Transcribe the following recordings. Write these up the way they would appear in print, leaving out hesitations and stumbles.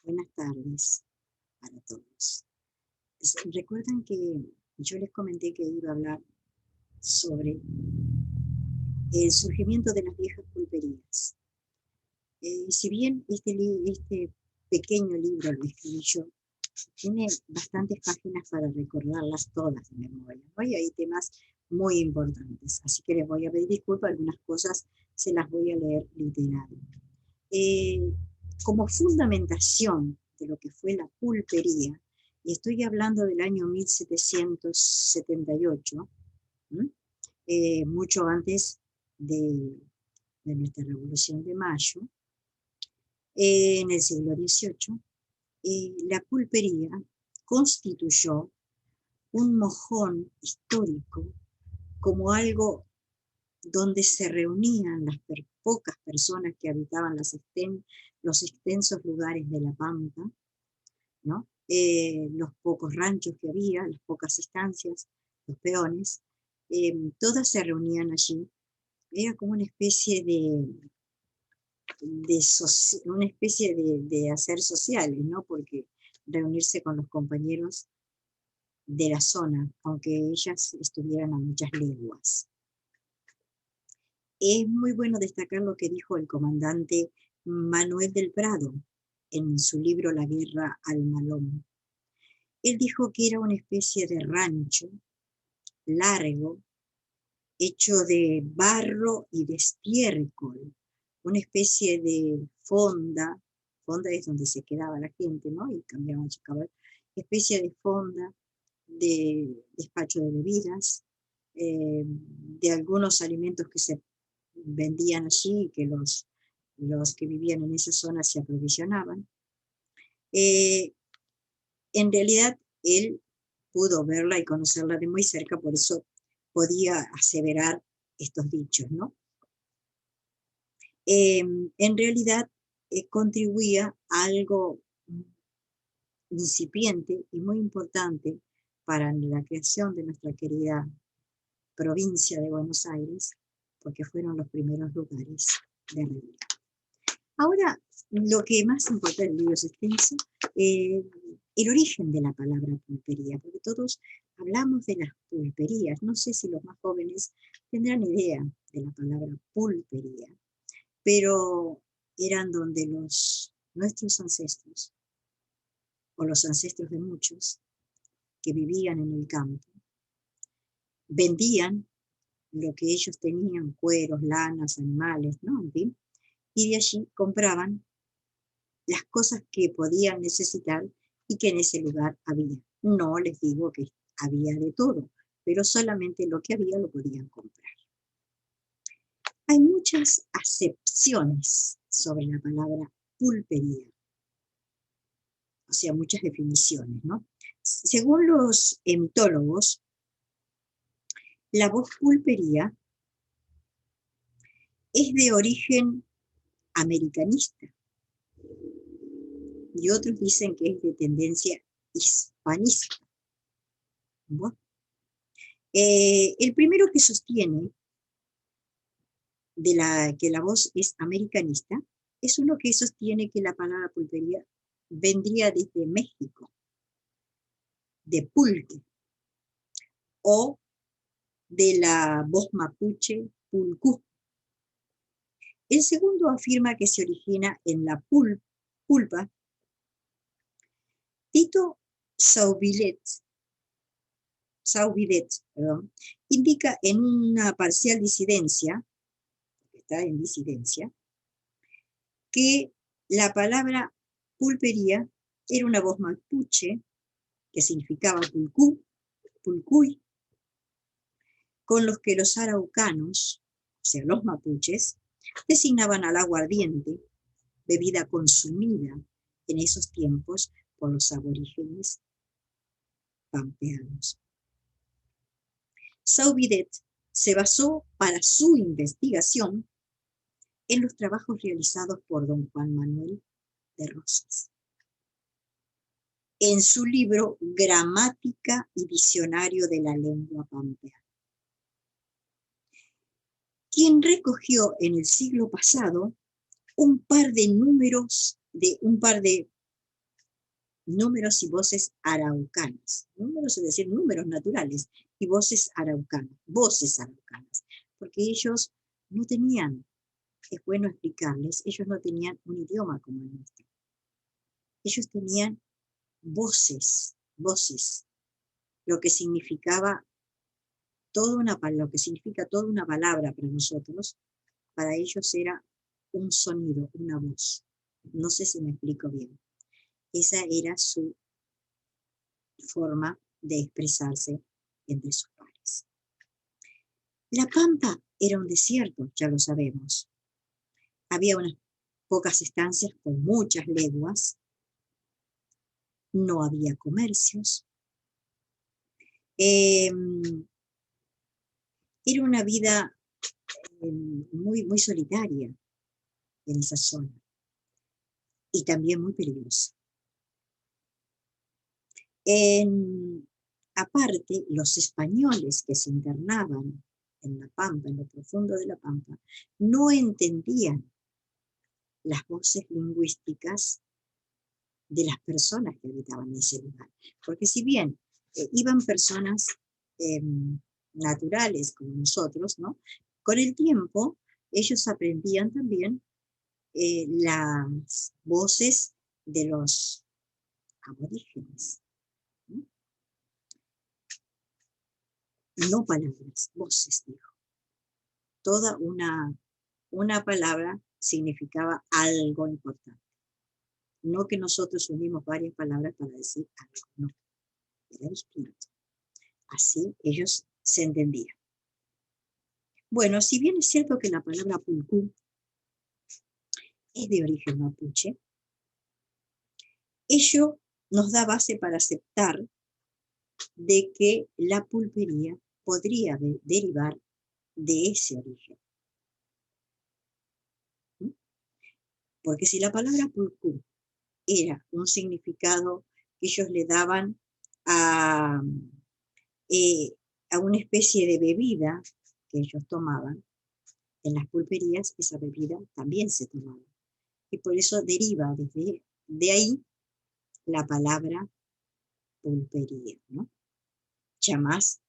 Buenas tardes para todos. Recuerdan que yo les comenté que iba a hablar sobre el surgimiento de las viejas pulperías. Si bien este pequeño libro lo escribí yo, tiene bastantes páginas para recordarlas todas de memoria, ¿no? Y hay temas muy importantes, así que les voy a pedir disculpas, algunas cosas se las voy a leer literal. Eh, Como fundamentación de lo que fue la pulpería, y estoy hablando del año 1778, mucho antes de nuestra Revolución de Mayo, en el siglo XVIII, la pulpería constituyó un mojón histórico como algo donde se reunían las pocas personas que habitaban los extensos lugares de la Pampa, ¿no? Los pocos ranchos que había, las pocas estancias, los peones, todas se reunían allí. Era como una especie de hacer sociales, ¿no? Porque reunirse con los compañeros de la zona, aunque ellas estuvieran a muchas leguas. Es muy bueno destacar lo que dijo el comandante Manuel del Prado en su libro La guerra al malón. Él dijo que era una especie de rancho largo, hecho de barro y de estiércol, una especie de fonda es donde se quedaba la gente, ¿no? Y cambiaban su caballo, especie de fonda, de despacho de bebidas, de algunos alimentos que se vendían allí y que los que vivían en esa zona se aprovisionaban. En realidad, él pudo verla y conocerla de muy cerca, por eso podía aseverar estos dichos, ¿no? En realidad, contribuía a algo incipiente y muy importante para la creación de nuestra querida provincia de Buenos Aires, porque fueron los primeros lugares de reunión. Ahora, lo que más importa del libro es extenso, el origen de la palabra pulpería, porque todos hablamos de las pulperías. No sé si los más jóvenes tendrán idea de la palabra pulpería, pero eran donde nuestros ancestros, o los ancestros de muchos, que vivían en el campo, vendían lo que ellos tenían, cueros, lanas, animales, ¿no? En fin, y de allí compraban las cosas que podían necesitar y que en ese lugar había. No les digo que había de todo, pero solamente lo que había lo podían comprar. Hay muchas acepciones sobre la palabra pulpería, o sea, muchas definiciones, ¿no? Según los emitólogos, la voz pulpería es de origen americanista y otros dicen que es de tendencia hispanista. Bueno, el primero que sostiene que la voz es americanista es uno que sostiene que la palabra pulpería vendría desde México, de pulque, o de la voz mapuche pulcú. El segundo afirma que se origina en la pulpa. Tito Sauvilet, indica en una parcial disidencia, está en disidencia, que la palabra pulpería era una voz mapuche que significaba pulcú, pulcuy, con los que los araucanos, o sea, los mapuches, designaban al aguardiente, bebida consumida en esos tiempos por los aborígenes pampeanos. Sauvidet se basó para su investigación en los trabajos realizados por don Juan Manuel de Rosas, en su libro Gramática y Diccionario de la Lengua Pampeana, quien recogió en el siglo pasado un par de números y voces araucanas. Números es decir, números naturales y voces araucanas, porque ellos no tenían, es bueno explicarles, ellos no tenían un idioma como el nuestro. Ellos tenían voces, lo que significaba lo que significa toda una palabra para nosotros, para ellos era un sonido, una voz. No sé si me explico bien. Esa era su forma de expresarse entre sus pares. La Pampa era un desierto, ya lo sabemos. Había unas pocas estancias con muchas leguas, no había comercios. Era una vida muy solitaria en esa zona y también muy peligrosa. Aparte, los españoles que se internaban en la Pampa, en lo profundo de la Pampa, no entendían las voces lingüísticas de las personas que habitaban en ese lugar. Porque si bien iban personas naturales como nosotros, ¿no? Con el tiempo ellos aprendían también las voces de los aborígenes. No palabras, voces, dijo. Toda una palabra significaba algo importante. No que nosotros unimos varias palabras para decir algo, no. Era distinto. Así ellos se entendían. Bueno, si bien es cierto que la palabra pulcú es de origen mapuche, ello nos da base para aceptar de que la pulpería podría derivar de ese origen. Porque si la palabra pulcú era un significado que ellos le daban a una especie de bebida que ellos tomaban, en las pulperías esa bebida también se tomaba. Y por eso deriva desde de ahí la palabra pulpería, ¿no? Ya más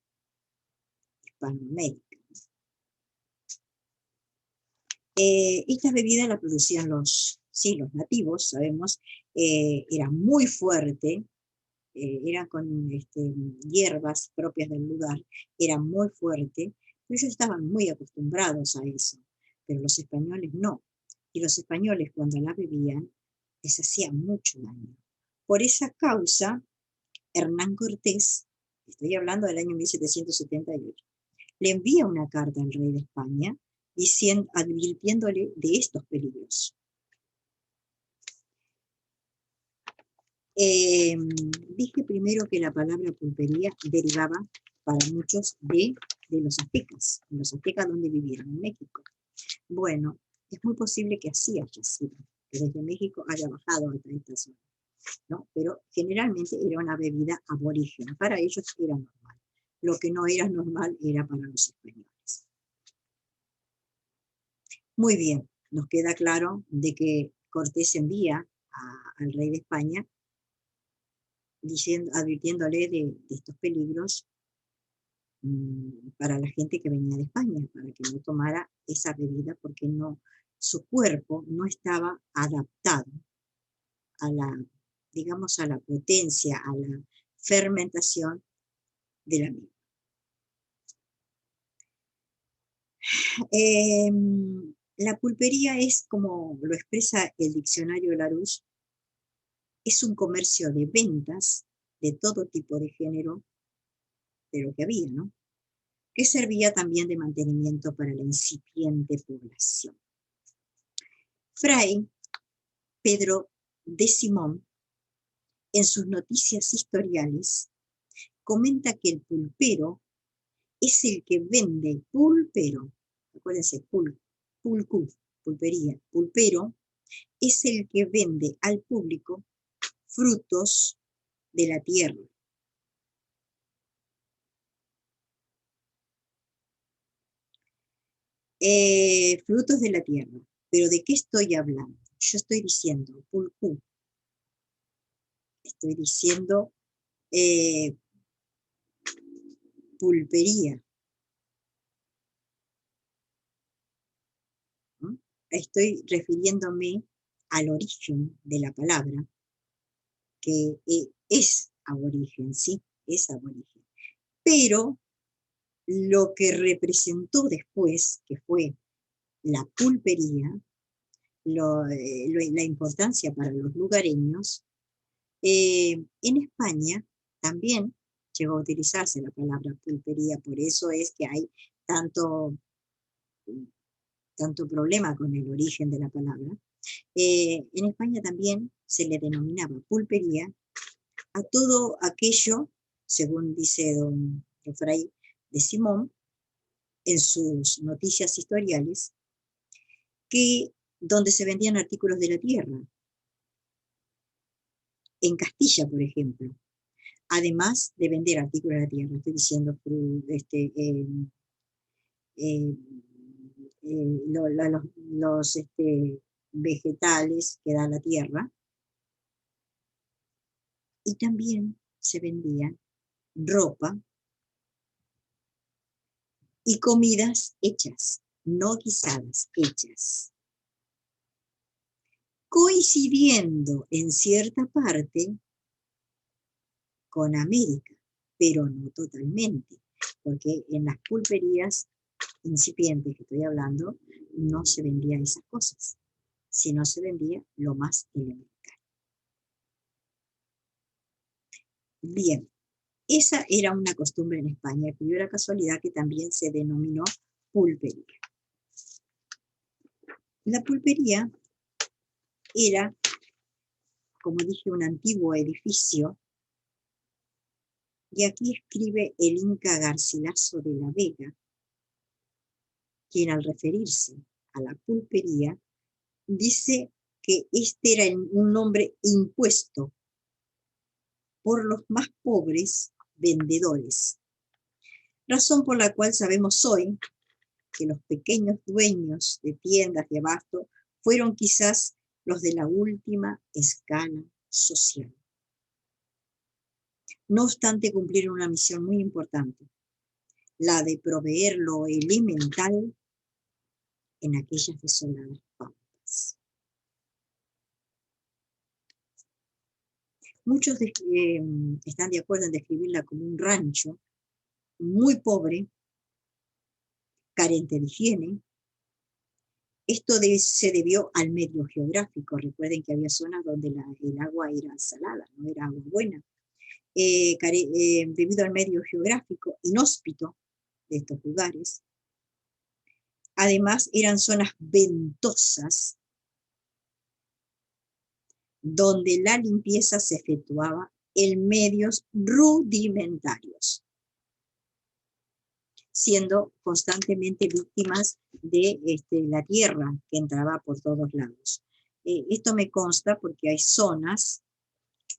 hispanoamérica. Estas bebidas las producían los nativos, sabemos, era muy fuerte, eran con hierbas propias del lugar, era muy fuerte, pero ellos estaban muy acostumbrados a eso, pero los españoles no. Y los españoles cuando la bebían les hacía mucho daño. Por esa causa, Hernán Cortés, estoy hablando del año 1778, le envía una carta al rey de España advirtiéndole de estos peligros. Dije primero que la palabra pulpería derivaba para muchos de los aztecas donde vivieron, en México. Bueno, es muy posible que así haya sido, que desde México haya bajado hasta esta zona, ¿no? Pero generalmente era una bebida aborígena, para ellos era normal. Lo que no era normal era para los españoles. Muy bien, nos queda claro de que Cortés envía al rey de España advirtiéndole de estos peligros para la gente que venía de España, para que no tomara esa bebida porque su cuerpo no estaba adaptado a digamos, a la potencia, a la fermentación de la misma. La pulpería es, como lo expresa el diccionario Larousse, es un comercio de ventas de todo tipo de género de lo que había, ¿no? Que servía también de mantenimiento para la incipiente población. Fray Pedro de Simón, en sus noticias historiales, comenta que el pulpero es el que vende acuérdense, pulpería, pulpero, es el que vende al público frutos de la tierra. Frutos de la tierra. ¿Pero de qué estoy hablando? Yo estoy diciendo, pulcú estoy diciendo pulpería. ¿No? Estoy refiriéndome al origen de la palabra, que es aborigen, sí, es aborigen. Pero lo que representó después, que fue la pulpería, la importancia para los lugareños, en España también llegó a utilizarse la palabra pulpería, por eso es que hay tanto, tanto problema con el origen de la palabra. En España también se le denominaba pulpería a todo aquello, según dice don Fray de Simón en sus noticias historiales, que donde se vendían artículos de la tierra. En Castilla, por ejemplo, además de vender artículos de la tierra, estoy diciendo los vegetales que da la tierra, y también se vendía ropa y comidas hechas, no guisadas, hechas, coincidiendo en cierta parte con América, pero no totalmente, porque en las pulperías incipientes que estoy hablando, no se vendían esas cosas, sino se vendía lo más elemental. Bien, esa era una costumbre en España, que dio la casualidad que también se denominó pulpería. La pulpería era, como dije, un antiguo edificio, y aquí escribe el Inca Garcilaso de la Vega, quien al referirse a la pulpería dice que este era un nombre impuesto por los más pobres vendedores, razón por la cual sabemos hoy que los pequeños dueños de tiendas de abasto fueron quizás los de la última escala social. No obstante, cumplieron una misión muy importante, la de proveer lo elemental en aquellas desoladas pampas. Muchos están de acuerdo en describirla como un rancho muy pobre, carente de higiene. Esto se debió al medio geográfico. Recuerden que había zonas donde el agua era salada, no era agua buena. Debido al medio geográfico inhóspito de estos lugares. Además, eran zonas ventosas donde la limpieza se efectuaba en medios rudimentarios, siendo constantemente víctimas de la tierra que entraba por todos lados. Esto me consta porque hay zonas,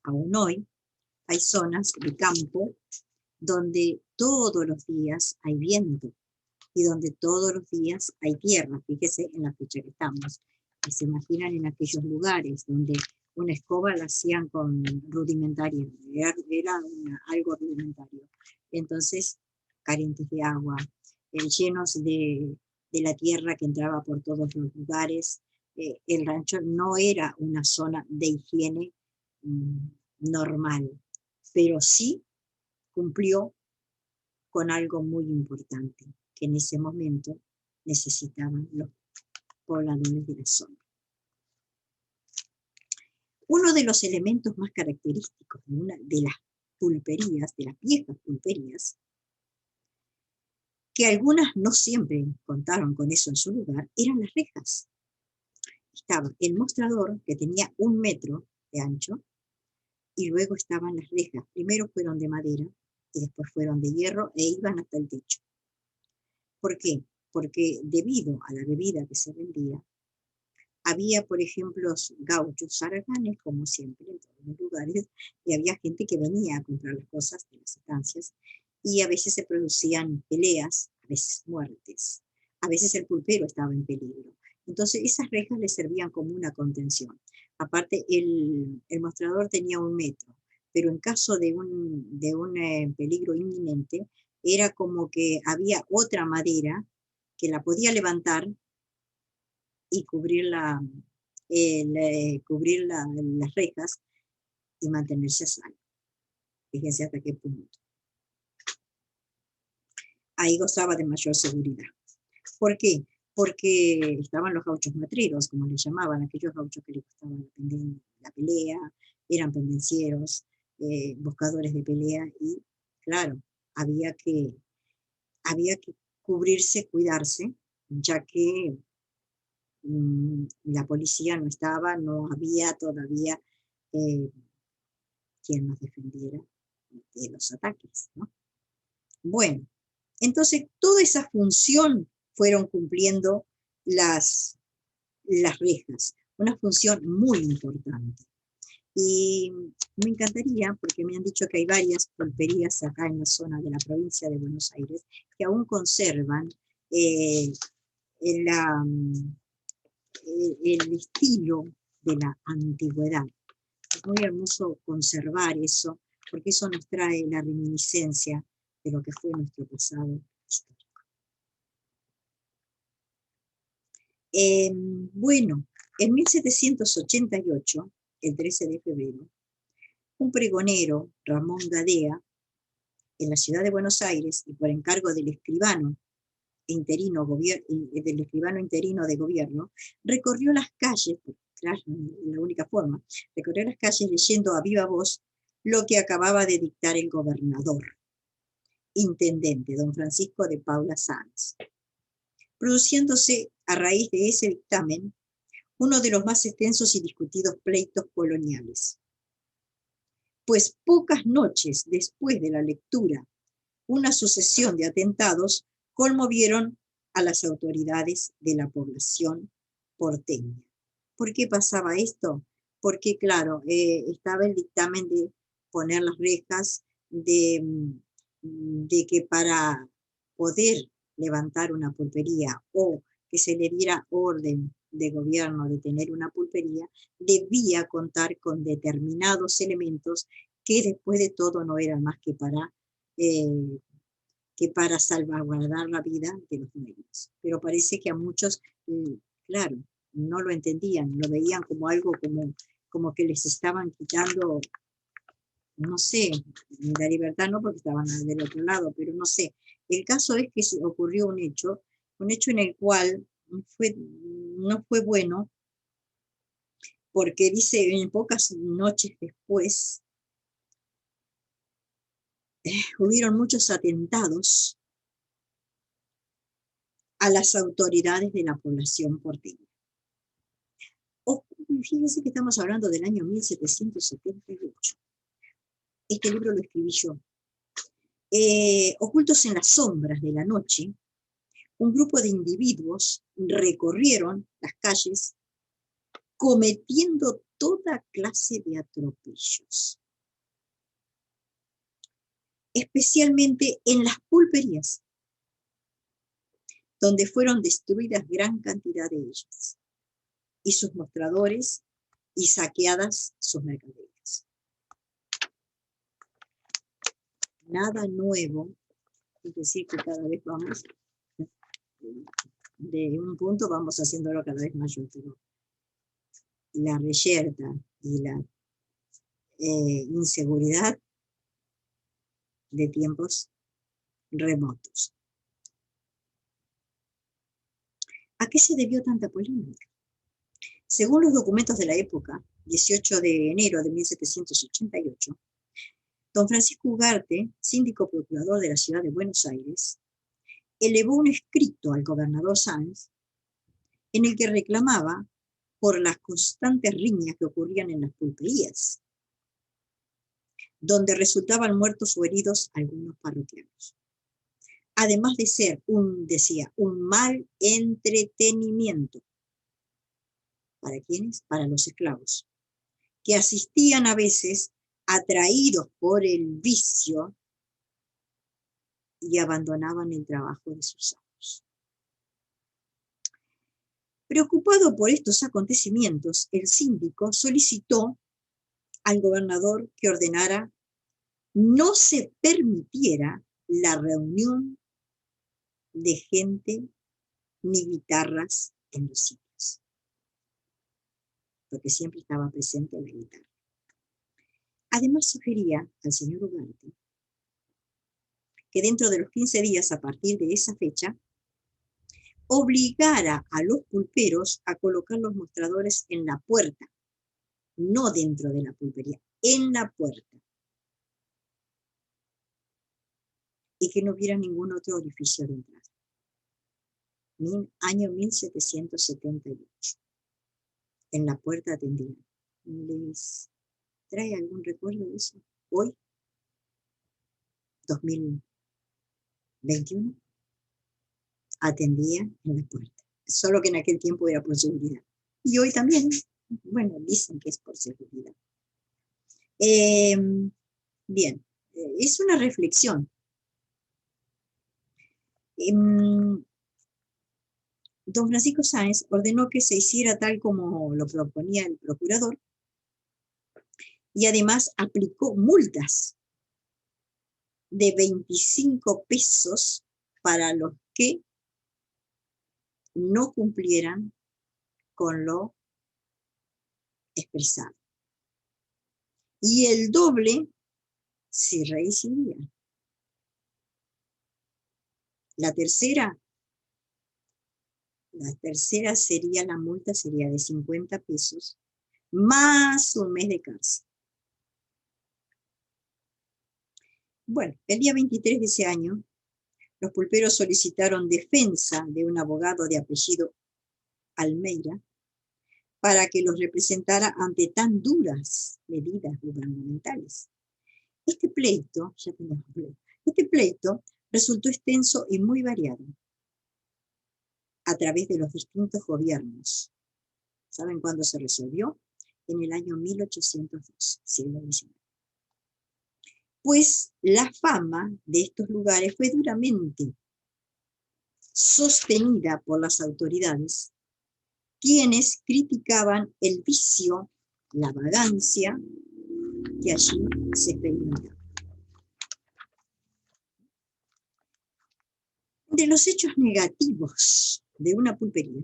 aún hoy, hay zonas de campo donde todos los días hay viento y donde todos los días hay tierra. Fíjese en la fecha que estamos. Se imaginan en aquellos lugares donde una escoba la hacían con rudimentaria, era algo rudimentario. Entonces, carentes de agua, llenos de la tierra que entraba por todos los lugares. El rancho no era una zona de higiene normal, pero sí cumplió con algo muy importante, que en ese momento necesitaban los pobladores de la zona. Uno de los elementos más característicos de las pulperías, de las viejas pulperías, que algunas no siempre contaron con eso en su lugar, eran las rejas. Estaba el mostrador, que tenía 1 metro de ancho, y luego estaban las rejas. Primero fueron de madera, y después fueron de hierro, e iban hasta el techo. ¿Por qué? Porque debido a la bebida que se vendía, había, por ejemplo, gauchos zaraganes, como siempre en todos los lugares, y había gente que venía a comprar las cosas de las estancias, y a veces se producían peleas, a veces muertes, a veces el pulpero estaba en peligro, Entonces esas rejas le servían como una contención. Aparte, el mostrador tenía 1 metro, pero en caso de un peligro inminente, era como que había otra madera que la podía levantar y cubrir las rejas y mantenerse a salvo. Fíjense hasta qué punto. Ahí gozaba de mayor seguridad. ¿Por qué? Porque estaban los gauchos matreros, como les llamaban, aquellos gauchos que les gustaba la pelea, eran pendencieros, buscadores de pelea, y claro, había que cubrirse, cuidarse, ya que la policía no estaba, no había todavía quien nos defendiera de los ataques, ¿no? Bueno, entonces toda esa función fueron cumpliendo las rejas, una función muy importante. Y me encantaría, porque me han dicho que hay varias pulperías acá en la zona de la provincia de Buenos Aires que aún conservan la, el estilo de la antigüedad. Es muy hermoso conservar eso, porque eso nos trae la reminiscencia de lo que fue nuestro pasado histórico. Bueno, en 1788, el 13 de febrero, un pregonero, Ramón Gadea, en la ciudad de Buenos Aires, y por encargo del escribano interino de gobierno, recorrió las calles, claro, la única forma, recorrió las calles leyendo a viva voz lo que acababa de dictar el gobernador, intendente, don Francisco de Paula Sáenz, produciéndose a raíz de ese dictamen uno de los más extensos y discutidos pleitos coloniales. Pues pocas noches después de la lectura, una sucesión de atentados conmovieron a las autoridades de la población porteña. ¿Por qué pasaba esto? Porque, claro, estaba el dictamen de poner las rejas, de que para poder levantar una pulpería o que se le diera orden de gobierno de tener una pulpería, debía contar con determinados elementos que después de todo no eran más eh, que para salvaguardar la vida de los dueños. Pero parece que a muchos, claro, no lo entendían, lo veían como algo como que les estaban quitando, no sé, la libertad no porque estaban del otro lado, pero no sé. El caso es que ocurrió un hecho en el cual no fue bueno, porque dice, en pocas noches después, hubieron muchos atentados a las autoridades de la población porteña. Fíjense que estamos hablando del año 1778. Este libro lo escribí yo. Ocultos en las sombras de la noche, un grupo de individuos recorrieron las calles cometiendo toda clase de atropellos, especialmente en las pulperías, donde fueron destruidas gran cantidad de ellas, y sus mostradores, y saqueadas sus mercaderías. Nada nuevo, es decir, que cada vez vamos, de un punto vamos haciéndolo cada vez mayor, pero la reyerta y la inseguridad de tiempos remotos. ¿A qué se debió tanta polémica? Según los documentos de la época, 18 de enero de 1788, don Francisco Ugarte, síndico procurador de la ciudad de Buenos Aires, elevó un escrito al gobernador Sáenz en el que reclamaba por las constantes riñas que ocurrían en las pulperías, donde resultaban muertos o heridos algunos parroquianos. Además de ser, decía, un mal entretenimiento. ¿Para quiénes? Para los esclavos, que asistían a veces atraídos por el vicio y abandonaban el trabajo de sus amos. Preocupado por estos acontecimientos, el síndico solicitó al gobernador que ordenara no se permitiera la reunión de gente ni guitarras en los sitios, porque siempre estaba presente la guitarra. Además sugería al señor Ugarte que dentro de los 15 días a partir de esa fecha, obligara a los pulperos a colocar los mostradores en la puerta, no dentro de la pulpería, en la puerta, y que no hubiera ningún otro orificio de entrada. Año 1778. En la puerta atendían. ¿Les trae algún recuerdo de eso? Hoy, 2021, atendía en la puerta. Solo que en aquel tiempo era por seguridad. Y hoy también, bueno, dicen que es por seguridad. Bien, es una reflexión. Don Francisco Sáenz ordenó que se hiciera tal como lo proponía el procurador y además aplicó multas de 25 pesos para los que no cumplieran con lo expresado. Y el doble si reincidían. La tercera sería, la multa sería de 50 pesos más un mes de cárcel. Bueno, el día 23 de ese año, los pulperos solicitaron defensa de un abogado de apellido Almeida para que los representara ante tan duras medidas gubernamentales. Este pleito resultó extenso y muy variado a través de los distintos gobiernos. ¿Saben cuándo se resolvió? En el año 1812, siglo XIX. Pues la fama de estos lugares fue duramente sostenida por las autoridades, quienes criticaban el vicio, la vagancia que allí se experimentaba. De los hechos negativos de una pulpería,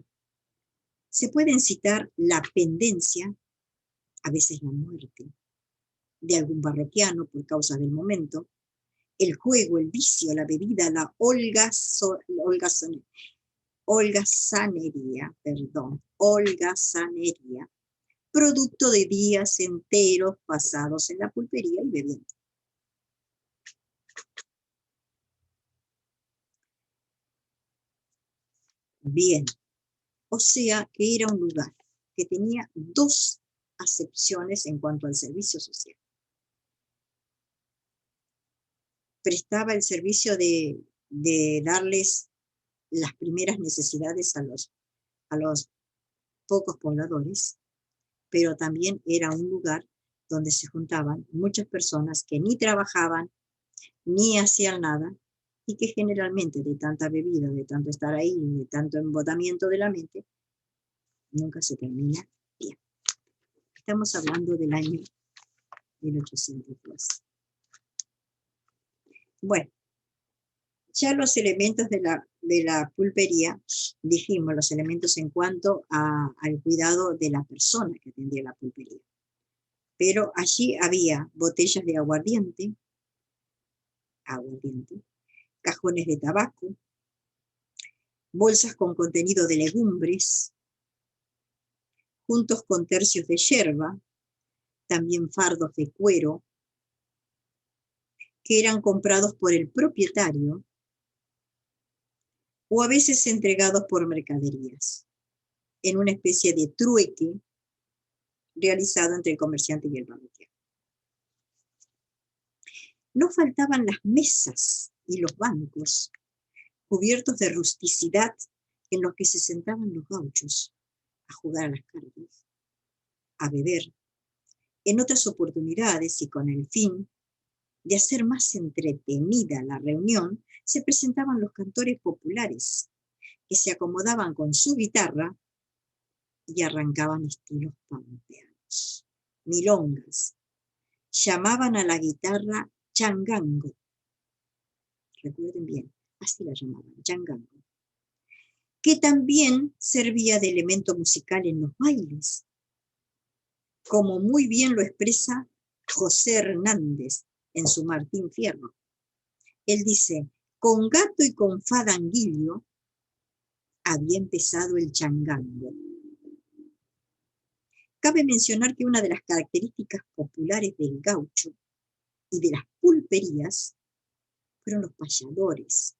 se pueden citar la pendencia, a veces la muerte, de algún parroquiano por causa del momento, el juego, el vicio, la bebida, la holgazanería, producto de días enteros pasados en la pulpería y bebiendo. Bien, o sea que era un lugar que tenía dos acepciones en cuanto al servicio social. Prestaba el servicio de darles las primeras necesidades a los pocos pobladores, pero también era un lugar donde se juntaban muchas personas que ni trabajaban, ni hacían nada, y que generalmente de tanta bebida, de tanto estar ahí, de tanto embotamiento de la mente, nunca se termina bien. Estamos hablando del año 1810. Bueno, ya los elementos de la pulpería, dijimos los elementos en cuanto al cuidado de la persona que atendía la pulpería. Pero allí había botellas de aguardiente, cajones de tabaco, bolsas con contenido de legumbres, juntos con tercios de yerba, también fardos de cuero, que eran comprados por el propietario o a veces entregados por mercaderías, en una especie de trueque realizado entre el comerciante y el parroquiano. No faltaban las mesas y los bancos, cubiertos de rusticidad, en los que se sentaban los gauchos a jugar a las cartas, a beber. En otras oportunidades y con el fin de hacer más entretenida la reunión, se presentaban los cantores populares, que se acomodaban con su guitarra y arrancaban estilos pampeanos. Milongas. Llamaban a la guitarra changango. Recuerden bien, así la llamaban, changango. Que también servía de elemento musical en los bailes, como muy bien lo expresa José Hernández en su Martín Fierro. Él dice, con gato y con fadanguillo había empezado el changango. Cabe mencionar que una de las características populares del gaucho y de las pulperías fueron los payadores,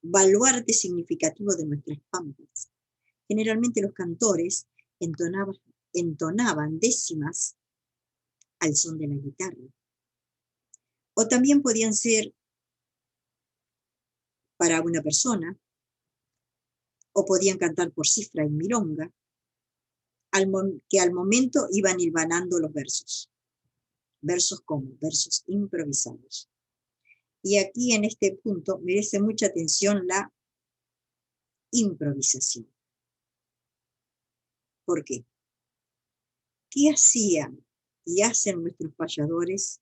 baluarte significativo de nuestras pampas. Generalmente los cantores entonaban décimas al son de la guitarra. O también podían ser para una persona, o podían cantar por cifra y milonga, que al momento iban hilvanando los versos. Versos como versos improvisados. Y aquí en este punto merece mucha atención la improvisación. ¿Por qué? ¿Qué hacían y hacen nuestros payadores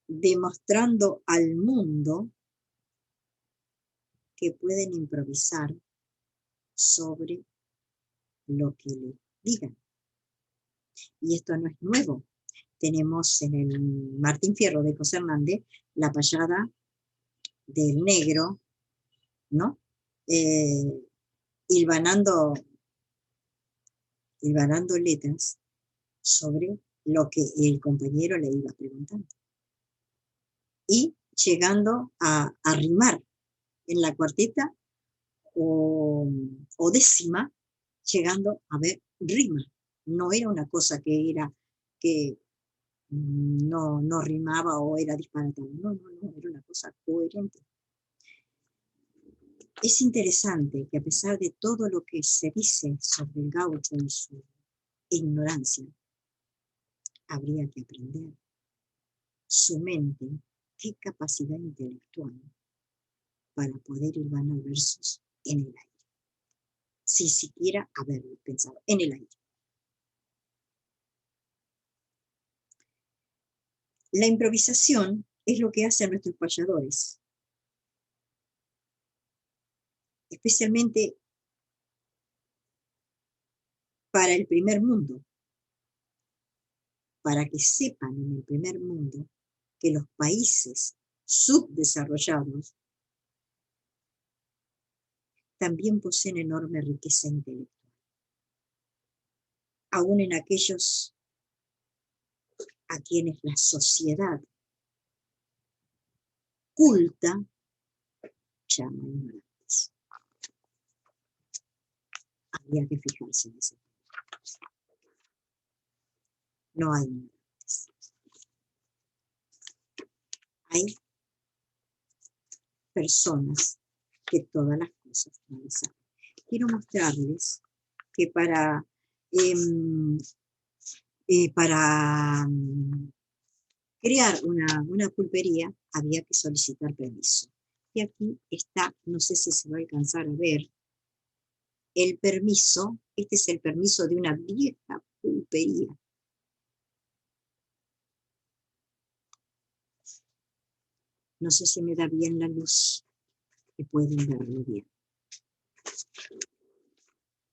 demostrando al mundo que pueden improvisar sobre lo que le digan? Y esto no es nuevo. Tenemos en el Martín Fierro de José Hernández la payada del negro, ¿no? Hilvanando letras sobre lo que el compañero le iba preguntando. Y llegando a rimar en la cuarteta o décima, llegando a ver rima. No era una cosa que no rimaba o era disparatada. No, era una cosa coherente. Es interesante que a pesar de todo lo que se dice sobre el gaucho y su ignorancia, habría que aprender su mente, qué capacidad intelectual para poder hilvanar versos en el aire, sin siquiera haberlo pensado, en el aire. La improvisación es lo que hacen nuestros payadores, especialmente para el primer mundo, para que sepan en el primer mundo que los países subdesarrollados también poseen enorme riqueza intelectual. Aún en aquellos a quienes la sociedad culta llama ignorantes. Habría que fijarse en eso. No hay ignorantes. Hay personas que todas las cosas no las saben. Quiero mostrarles que para crear una pulpería había que solicitar permiso. Y aquí está, no sé si se va a alcanzar a ver, el permiso. Este es el permiso de una vieja pulpería. No sé si me da bien la luz, que pueden verlo bien.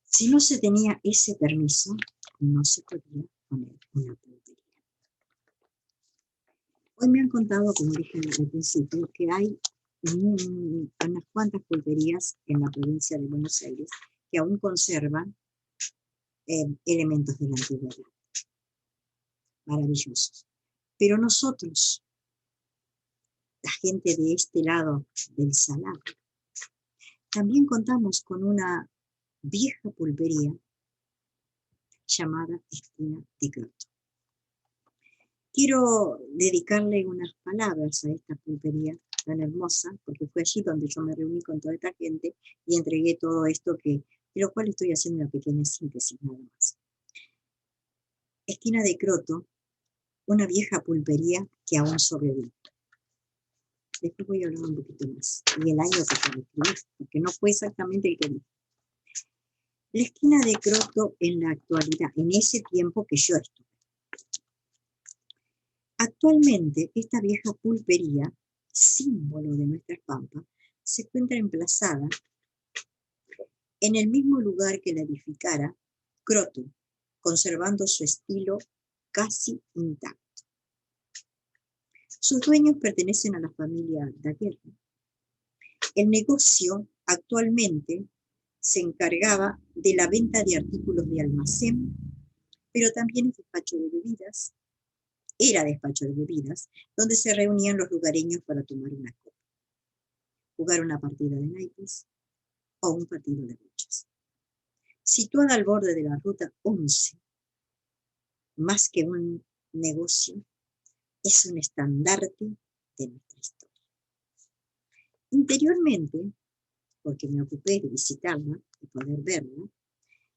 Si no se tenía ese permiso, no se podía poner una pulpería. Hoy me han contado, como dije al principio, que hay unas cuantas pulperías en la provincia de Buenos Aires que aún conservan elementos de la antigüedad. Maravillosos. Pero nosotros, la gente de este lado del Salado, también contamos con una vieja pulpería llamada Esquina de Croto. Quiero dedicarle unas palabras a esta pulpería tan hermosa, porque fue allí donde yo me reuní con toda esta gente y entregué todo esto de lo cual estoy haciendo una pequeña síntesis nada más. Esquina de Croto, una vieja pulpería que aún sobrevive. Después voy a hablar un poquito más. Y el año que se escribir, porque no fue exactamente el que dije. La esquina de Croto en la actualidad, en ese tiempo que yo estuve. Actualmente, esta vieja pulpería, símbolo de nuestras pampas, se encuentra emplazada en el mismo lugar que la edificara Croto, conservando su estilo casi intacto. Sus dueños pertenecen a la familia Daguerre. El negocio actualmente se encargaba de la venta de artículos de almacén, pero también es despacho de bebidas. Era despacho de bebidas, donde se reunían los lugareños para tomar una copa, jugar una partida de naipes o un partido de bochas. Situada al borde de la ruta 11, más que un negocio, es un estandarte de nuestra historia. Interiormente, porque me ocupé de visitarla y poder verla,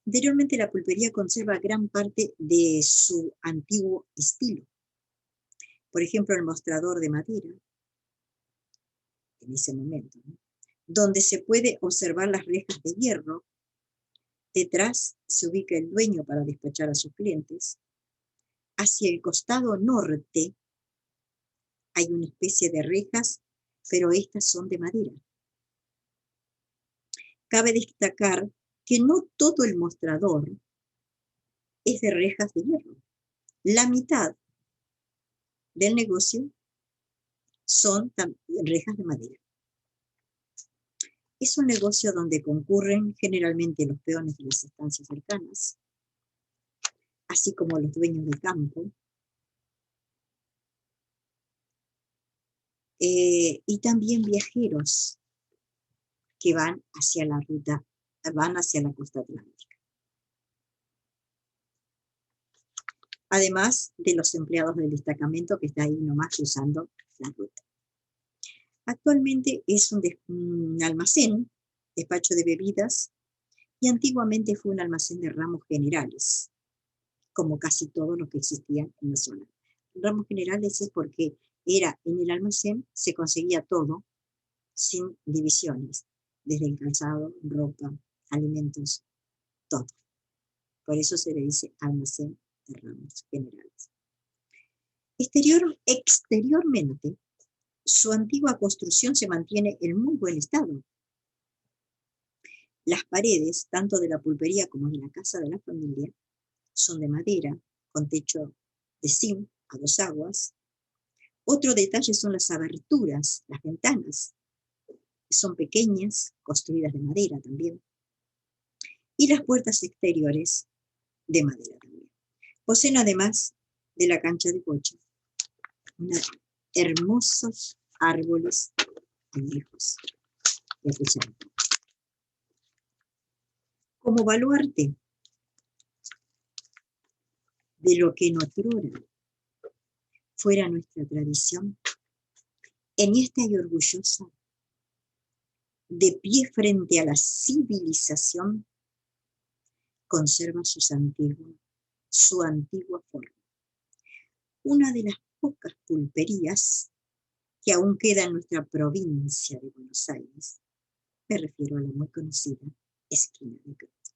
interiormente la pulpería conserva gran parte de su antiguo estilo. Por ejemplo, el mostrador de madera, en ese momento, ¿no?, donde se puede observar las rejas de hierro. Detrás se ubica el dueño para despachar a sus clientes. Hacia el costado norte hay una especie de rejas, pero estas son de madera. Cabe destacar que no todo el mostrador es de rejas de hierro. La mitad del negocio son rejas de madera. Es un negocio donde concurren generalmente los peones de las estancias cercanas, así como los dueños del campo, y también viajeros que van hacia la costa atlántica. Además de los empleados del destacamento que está ahí nomás cruzando la ruta. Actualmente es un almacén, despacho de bebidas, y antiguamente fue un almacén de ramos generales, como casi todo lo que existía en la zona. Ramos generales es porque era en el almacén, se conseguía todo sin divisiones, desde el calzado, ropa, alimentos, todo. Por eso se le dice almacén de ramos generales. Exteriormente, su antigua construcción se mantiene en muy buen estado. Las paredes, tanto de la pulpería como de la casa de la familia, son de madera, con techo de zinc a 2 aguas. Otro detalle son las aberturas, las ventanas, que son pequeñas, construidas de madera también. Y las puertas exteriores de madera también. Poseen, además de la cancha de bocha, hermosos árboles añejos de aquella época. Como baluarte de lo que en otrora fuera nuestra tradición, enhiesta y orgullosa, de pie frente a la civilización, conserva su antigua forma. Una de las pocas pulperías que aún queda en nuestra provincia de Buenos Aires, me refiero a la muy conocida esquina de Croto.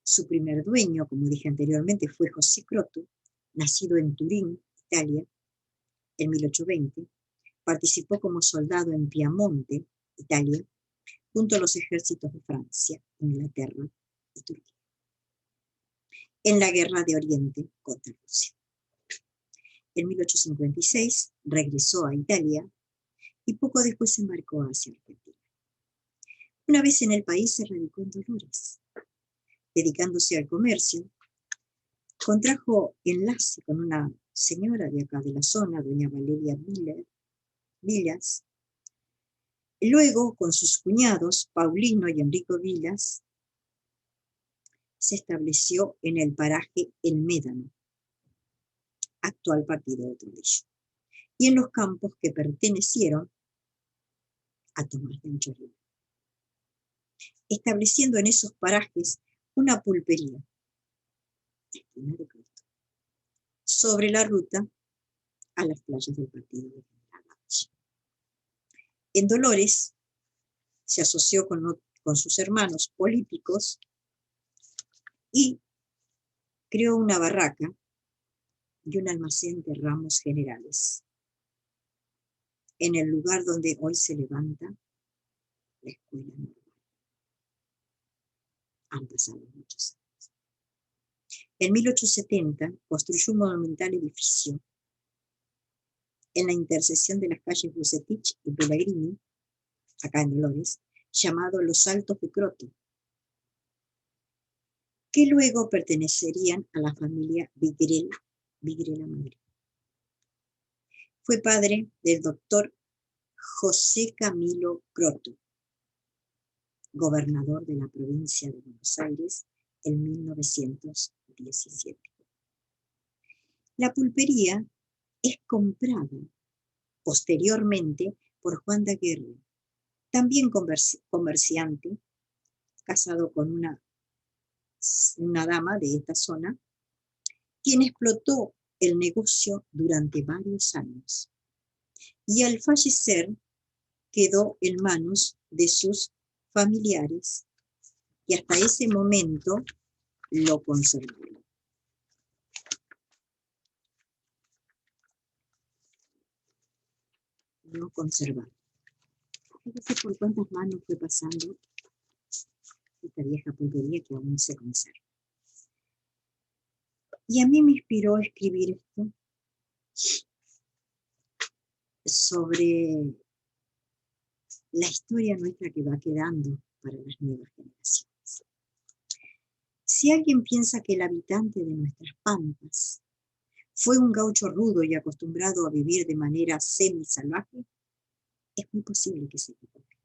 Su primer dueño, como dije anteriormente, fue José Croto, nacido en Turín, Italia, en 1820. Participó como soldado en Piamonte, Italia, junto a los ejércitos de Francia, Inglaterra y Turquía, en la Guerra de Oriente contra Rusia. En 1856 regresó a Italia y poco después se embarcó hacia Argentina. Una vez en el país se radicó en Dolores. Dedicándose al comercio, contrajo enlace con una señora de acá de la zona, doña Valeria Villas. Luego, con sus cuñados, Paulino y Enrico Villas, se estableció en el paraje El Médano, actual partido de Trujillo, y en los campos que pertenecieron a Tomás de Anchorena, estableciendo en esos parajes una pulpería, sobre la ruta a las playas del partido de General Lavalle. En Dolores se asoció con sus hermanos políticos y creó una barraca y un almacén de ramos generales en el lugar donde hoy se levanta la escuela normal. Han pasado muchos años. En 1870 construyó un monumental edificio en la intersección de las calles Bucetich y Pellegrini, acá en Dolores, llamado Los Altos de Croto, que luego pertenecerían a la familia Vigrela Madrid. Fue padre del doctor José Camilo Croto, gobernador de la provincia de Buenos Aires en 1917. La pulpería es comprada posteriormente por Juan Daguerre, también comerciante, casado con una dama de esta zona, quien explotó el negocio durante varios años y al fallecer quedó en manos de sus familiares y hasta ese momento lo conservaron. Lo conservaron. Fíjese por cuántas manos fue pasando esta vieja pulpería que aún se conserva. Y a mí me inspiró a escribir esto sobre la historia nuestra que va quedando para las nuevas generaciones. Si alguien piensa que el habitante de nuestras pampas fue un gaucho rudo y acostumbrado a vivir de manera semi-salvaje, es muy posible que se equivoque.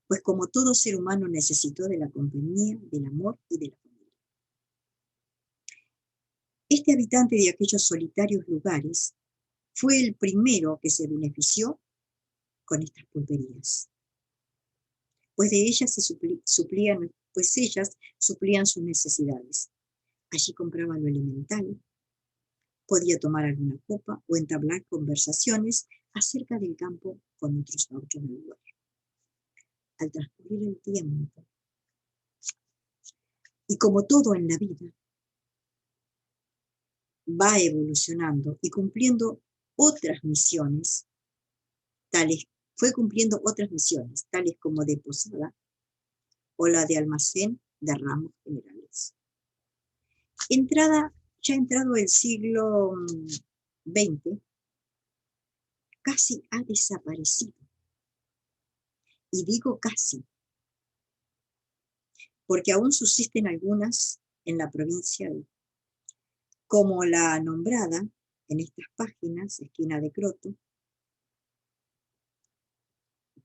Pues como todo ser humano necesitó de la compañía, del amor y de la familia. Este habitante de aquellos solitarios lugares fue el primero que se benefició con estas pulperías. Pues de ellas ellas suplían sus necesidades. Allí compraba lo elemental, podía tomar alguna copa o entablar conversaciones acerca del campo con otros gauchos del lugar. Al transcurrir el tiempo, y como todo en la vida, va evolucionando y cumpliendo otras misiones, fue cumpliendo otras misiones, tales como de posada o la de almacén de ramos generales. Ya entrado el siglo XX, casi ha desaparecido. Y digo casi, porque aún subsisten algunas en la provincia, como la nombrada en estas páginas, esquina de Croto,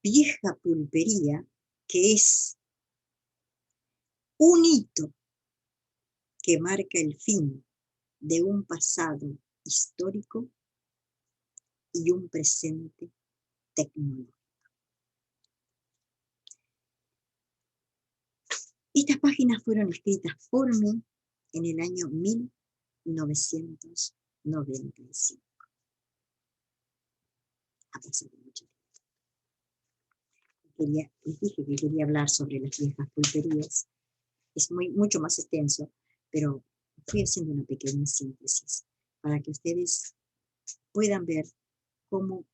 vieja pulpería, que es un hito que marca el fin de un pasado histórico y un presente tecnológico. Estas páginas fueron escritas por mí en el año 1995. Ha pasado mucho tiempo. Les dije que quería hablar sobre las viejas pulperías. Es mucho más extenso, pero fui haciendo una pequeña síntesis para que ustedes puedan ver cómo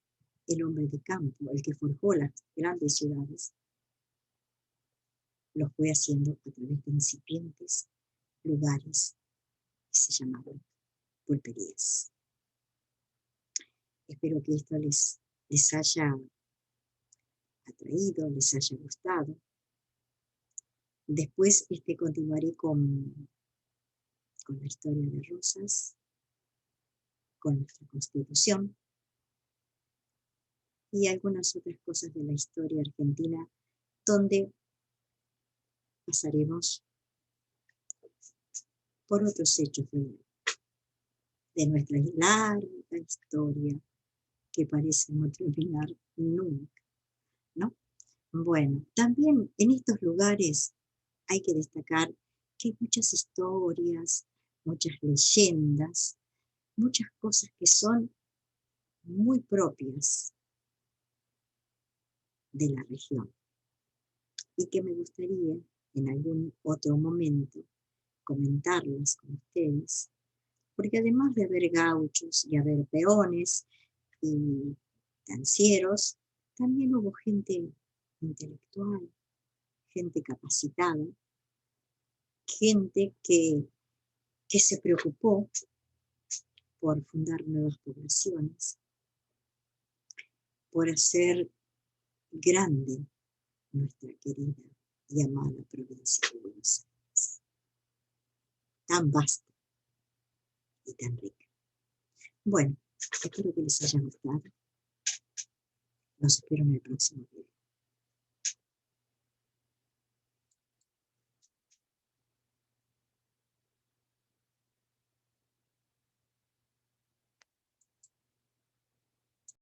el hombre de campo, el que forjó las grandes ciudades, lo fue haciendo a través de incipientes lugares que se llamaban pulperías. Espero que esto les haya atraído, les haya gustado. Después continuaré con la historia de Rosas, con nuestra Constitución y algunas otras cosas de la historia argentina, donde pasaremos por otros hechos de nuestra larga historia que parece no terminar nunca, ¿no? Bueno, también en estos lugares hay que destacar que hay muchas historias, muchas leyendas, muchas cosas que son muy propias de la región y que me gustaría en algún otro momento comentarlas con ustedes, porque además de haber gauchos y haber peones y estancieros, también hubo gente intelectual, gente capacitada, gente que se preocupó por fundar nuevas poblaciones, por hacer grande nuestra querida y amada provincia de Buenos Aires, tan vasta y tan rica. Bueno, espero que les haya gustado. Los espero en el próximo video.